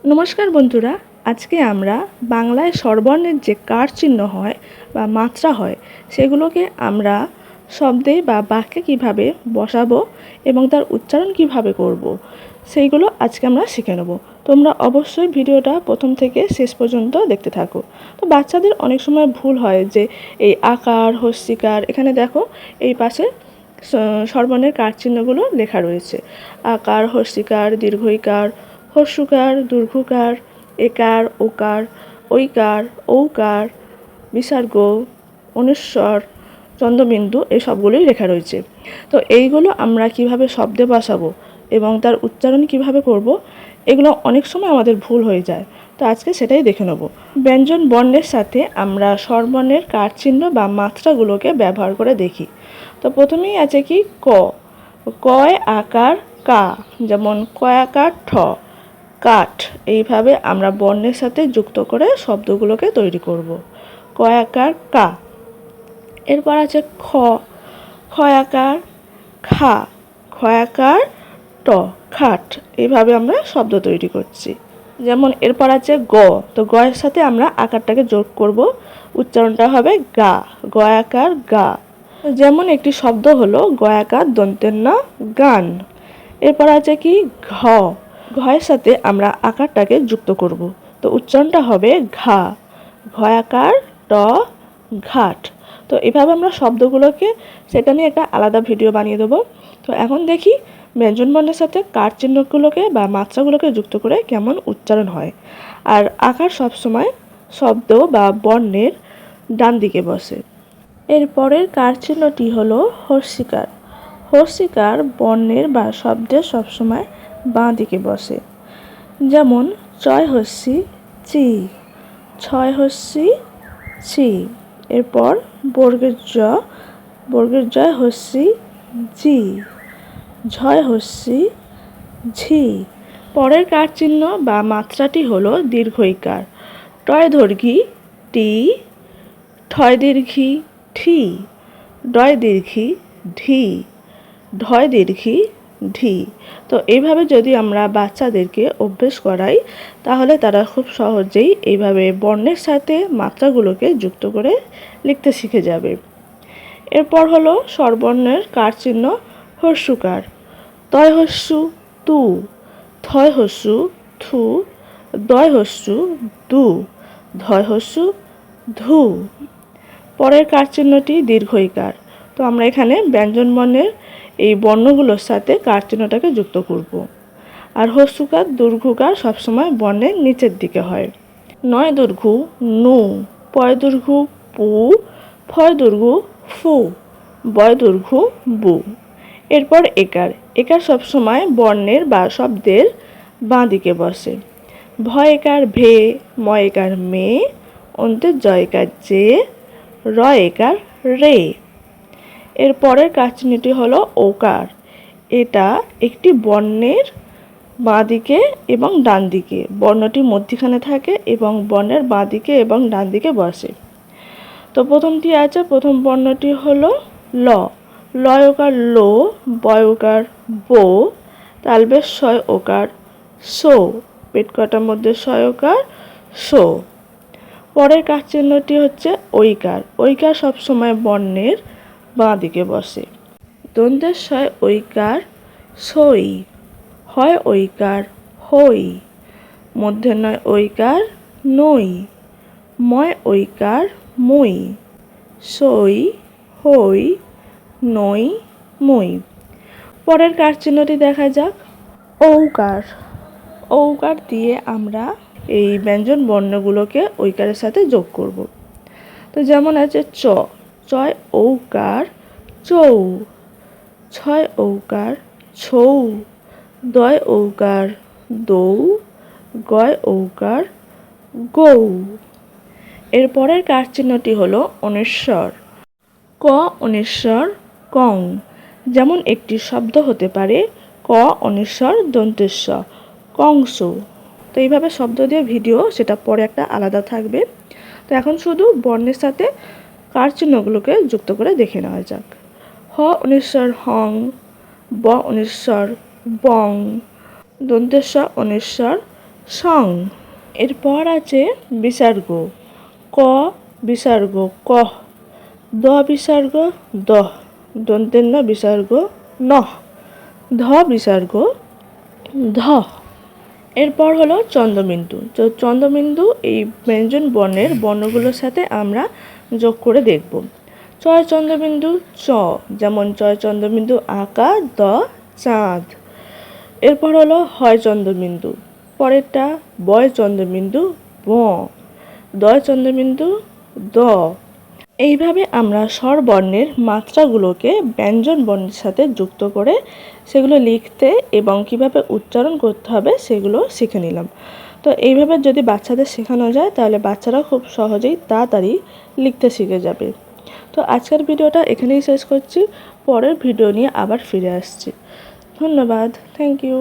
নমস্কার বন্ধুরা, আজকে আমরা বাংলায় স্বরবর্ণের যে কার চিহ্ন হয় বা মাত্রা হয় সেগুলোকে আমরা শব্দে বা বাক্যে কিভাবে বসাবো এবং তার উচ্চারণ কিভাবে করব সেইগুলো আজকে আমরা শিখে নেব। তোমরা অবশ্যই ভিডিওটা প্রথম থেকে শেষ পর্যন্ত দেখতে থাকো। তো বাচ্চাদের অনেক সময় ভুল হয় যে এই আকার হস্যিকার, এখানে দেখো এই পাশে স্বরবর্ণের কার চিহ্নগুলো লেখা রয়েছে। আকার, হস্যিকার, দীর্ঘইকার, হ্রস্বকার, দীর্ঘকার, একার, ওকার, ঐকার, ঔকার, বিসর্গ, অনুস্বর, চন্দ্রবিন্দু এই সবগুলোই লেখা রয়েছে। তো এইগুলো আমরা কিভাবে শব্দে বসাবো এবং তার উচ্চারণ কিভাবে করব, এগুলো অনেক সময় আমাদের ভুল হয়ে যায়। তো আজকে সেটাই দেখে নেব। ব্যঞ্জন বর্ণের সাথে আমরা স্বরবর্ণের কার চিহ্ন বা মাত্রাগুলোকে ব্যবহার করে দেখি। তো প্রথমেই আছে কি ক, কয় আকার কা, যেমন কয়াকার ঠ, কাঠ। এইভাবে আমরা বর্ণের সাথে যুক্ত করে শব্দগুলোকে তৈরি করব। কয়াকার কা। এরপর আছে খ, খয়াকার খা, খয়াকার ট, খাট। এইভাবে আমরা শব্দ তৈরি করছি। যেমন এরপর আছে গ, তো গয়ের সাথে আমরা আকারটাকে যোগ করব, উচ্চারণটা হবে গা, গয়াকার গা। যেমন একটি শব্দ হলো গয়াকার দন্তের না গান। এরপর আছে কি ঘ, ঘয়ের সাথে আমরা আকারটাকে যুক্ত করব, তো উচ্চারণটা হবে ঘা, ঘয়াকার ট, ঘাট। তো এভাবে আমরা শব্দগুলোকে, সেটা নিয়ে একটা আলাদা ভিডিও বানিয়ে দেবো। তো এখন দেখি ব্যঞ্জন বর্ণের সাথে কার চিহ্নগুলোকে বা মাত্রাগুলোকে যুক্ত করে কেমন উচ্চারণ হয়। আর আকার সবসময় শব্দ বা বর্ণের ডান দিকে বসে। এর পরের কার চিহ্নটি হলো হর্ষিকার। হর্ষিকার বর্ণের বা শব্দের সবসময় বাঁ দিকে বসে। যেমন চয় হস্যি চি, ছয় হস্যি ছি। এরপর বর্গের জ, বর্গের জয় হস্যি জি, ঝয় হস্যি ঝি। পরের কার চিহ্ন বা মাত্রাটি হলো দীর্ঘইকার। টয় দৈর্ঘী টি, ঠয় দীর্ঘী ঠি, ডয় দীর্ঘী ঢি, ঢয় দীর্ঘী ঢি। তো এইভাবে যদি আমরা বাচ্চাদেরকে অভ্যেস করাই, তাহলে তারা খুব সহজেই এইভাবে বর্ণের সাথে মাত্রাগুলোকে যুক্ত করে লিখতে শিখে যাবে। এরপর হলো স্বরবর্ণের কার চিহ্ন হ্রস্বকার। তয় হস্যু তু, থয় হস্যু থু, দয় হস্যু দু, ধয় হস্যু ধু। পরের কার চিহ্নটি দীর্ঘইকার। তো আমরা এখানে ব্যঞ্জন বর্ণের এই বর্ণগুলোর সাথে কার চিহ্নটাকে যুক্ত করব। আর হ্রস্বকার দীর্ঘকার সবসময় বর্ণের নিচের দিকে হয়। নয় দৈর্ঘ্য নু, পয় দৈর্ঘ্য পু, ফয় দৈর্ঘ্য ফু, বয় দৈর্ঘ্য বু। এরপর একার। একার সবসময় বর্ণের বা শব্দের বাঁ দিকে বসে। ভয় একার ভে, ময় একার মে, অন্তের জয় একার জে, র একার রে। এর পরের কার চিহ্নটি হলো ওকার। এটা একটি বর্ণের বাঁ দিকে এবং ডান দিকে, বর্ণটি মধ্যিখানে থাকে এবং বর্ণের বাঁ দিকে এবং ডান দিকে বসে। তো প্রথমটি আছে, প্রথম বর্ণটি হলো ল। লয় ওকার লো, বয় ওকার বো, তালবেশ শয় ওকার সো, পেট কাটার মধ্যে শয় ওকার সো। পরের কার চিহ্নটি হচ্ছে ঐকার। ঐকার সবসময় বর্ণের বাঁ দিকে বসে। দন্তের শয় ঐকার সই, হয় ঐকার হই, মধ্যের নয় ঐকার নই, ময় ঐকার মই, সই হই নই মই। পরের কার চিহ্নটি দেখা যাক ঔকার। ঔকার দিয়ে আমরা এই ব্যঞ্জন বর্ণগুলোকে ঐকারের সাথে যোগ করব। তো যেমন আছে চ, চয় ঔকার চৌ, ছয় ঔকার ছৌ, দয় ঔকার দৌ, গয় ঔকার গৌ। এর পরের কার চিহ্নটি হলো অনিশ্বর। ক অনিশ্বর কং। যেমন একটি শব্দ হতে পারে ক অনিশ্বর দন্তেস্ব, কংস। তো এইভাবে শব্দ দিয়ে ভিডিও, সেটা পরে একটা আলাদা থাকবে। তো এখন শুধু বর্ণের সাথে কার চিহ্নগুলোকে যুক্ত করে দেখে নেওয়া যাক। হ অনিশ্বর হং, ব অনিশ্বর বং, দন্তেস্ব অনিশ্বর সং। এরপর আছে বিসর্গ, ক বিসর্গ কহ, দ বিসর্গ দহ, দন্তের ন বিসর্গ নহ, ধ বিসর্গ ধ। এরপর হলো চন্দ্রবিন্দু। তো চন্দ্রবিন্দু এই ব্যঞ্জন বর্ণের বর্ণগুলোর সাথে আমরা যোগ করে দেখব। চয় চন্দ্রবিন্দু চ, যেমন চয় চন্দ্রবিন্দু আকা দ চাঁদ। এরপর হলো হয় চন্দ্রবিন্দু, পরেরটা বয় চন্দ্রবিন্দু ব, দয় চন্দ্রবিন্দু দ। এইভাবে আমরা স্বরবর্ণের মাত্রাগুলোকে ব্যঞ্জন বর্ণের সাথে যুক্ত করে সেগুলো লিখতে এবং কিভাবে উচ্চারণ করতে হবে সেগুলো শিখে নিলাম। তো এইভাবে যদি বাচ্চাদের শেখানো যায় তাহলে বাচ্চারা খুব সহজেই তাড়াতাড়ি লিখতে শিখে যাবে। তো আজকের ভিডিওটা এখানেই শেষ করছি, পরের ভিডিও নিয়ে আবার ফিরে আসছি। ধন্যবাদ, থ্যাংক ইউ।